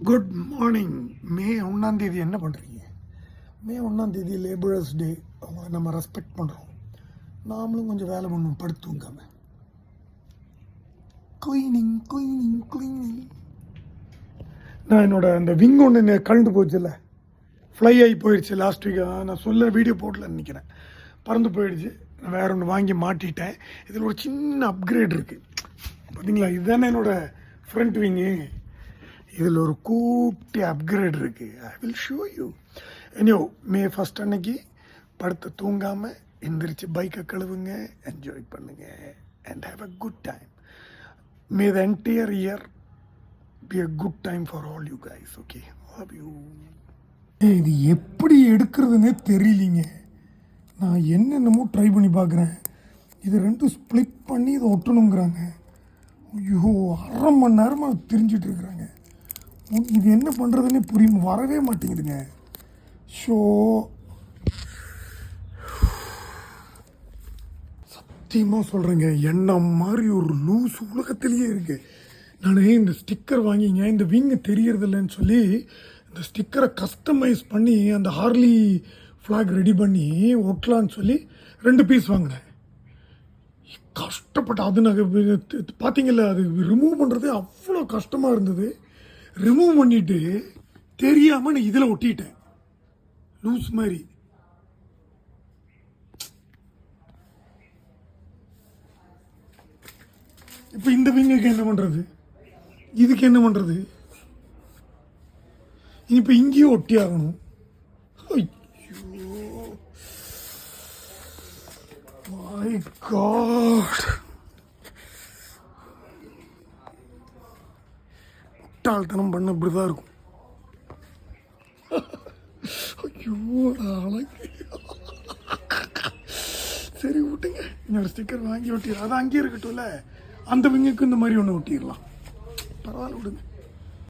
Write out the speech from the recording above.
Good morning. மே 1 என்ன பண்ணுறீங்க? மே 1 labourers டே. அவங்கள நம்ம ரெஸ்பெக்ட் பண்ணுறோம். நாமளும் கொஞ்சம் வேலை பண்ணும், படுத்துங்காம. Cleaning cleaning cleaning. நான் என்னோட அந்த விங் ஒன்று கழண்டு போச்சுல்ல, ஃப்ளை ஆகி போயிடுச்சு லாஸ்ட் வீக்காக. நான் சொல்ல வீடியோ போடலன்னு நினைக்கிறேன். பறந்து போயிடுச்சு. நான் வேறு ஒன்று வாங்கி மாட்டிட்டேன். இதில் ஒரு சின்ன அப்கிரேட் இருக்குது பார்த்தீங்களா? இதுதானே என்னோடய ஃப்ரண்ட் விங்கு. இதில் ஒரு கூப்பிட்டு அப்கிரேட் இருக்குது. I will show you. Anyway, May 1 அன்னைக்கு படுத்து தூங்காமல் எந்திரிச்சு பைக்கை கழுவுங்க, என்ஜாய் பண்ணுங்க and have a good time. May the entire year be a good time for all you guys. Okay, love you. இது எப்படி எடுக்கிறதுனே தெரியலிங்க. நான் என்னென்னமோ ட்ரை பண்ணி பார்க்குறேன். இது ரெண்டும் ஸ்ப்ளிட் பண்ணி இதை ஒட்டணுங்கிறாங்க. ஐயோ, 1/2 மணி நேரமாக தெரிஞ்சிட்டு இருக்கிறாங்க. இது என்ன பண்ணுறதுன்னே புரியும், வரவே மாட்டேங்குதுங்க. ஷோ, சத்தியமாக சொல்கிறேங்க, என்ன மாதிரி ஒரு லூஸ் உலகத்திலேயே இருக்குது. நான் இந்த ஸ்டிக்கர் வாங்கிங்க, இந்த விங்கு தெரியறதில்லைன்னு சொல்லி இந்த ஸ்டிக்கரை கஸ்டமைஸ் பண்ணி அந்த ஹார்லி ஃப்ளாக் ரெடி பண்ணி ஒட்டலான்னு சொல்லி 2 பீஸ் வாங்கினேன். கஷ்டப்பட்டு அது நான் பார்த்தீங்கல்ல, அது ரிமூவ் பண்ணுறது அவ்வளோ கஷ்டமாக இருந்தது. ரிமூவ் பண்ணிவிட்டு தெரியாமல் நான் இதில் ஒட்டிட்டேன், லூஸ் மாதிரி. இப்போ இந்த விங்குக்கு என்ன பண்ணுறது, இதுக்கு என்ன பண்ணுறது? இப்போ இங்கேயும் ஒட்டி ஆகணும். ஐயோ மை காட், முட்டாள்தனம் பண்ண இப்படி தான் இருக்கும். ஐயோ அழகு. சரி விட்டுங்க, இன்னொரு ஸ்டிக்கர் வாங்கி ஒட்டிடலாம். அது அங்கேயே இருக்கட்டும்ல. அந்த விங்குக்கு இந்த மாதிரி ஒன்று ஒட்டிடலாம், பரவாயில்ல விடுங்க.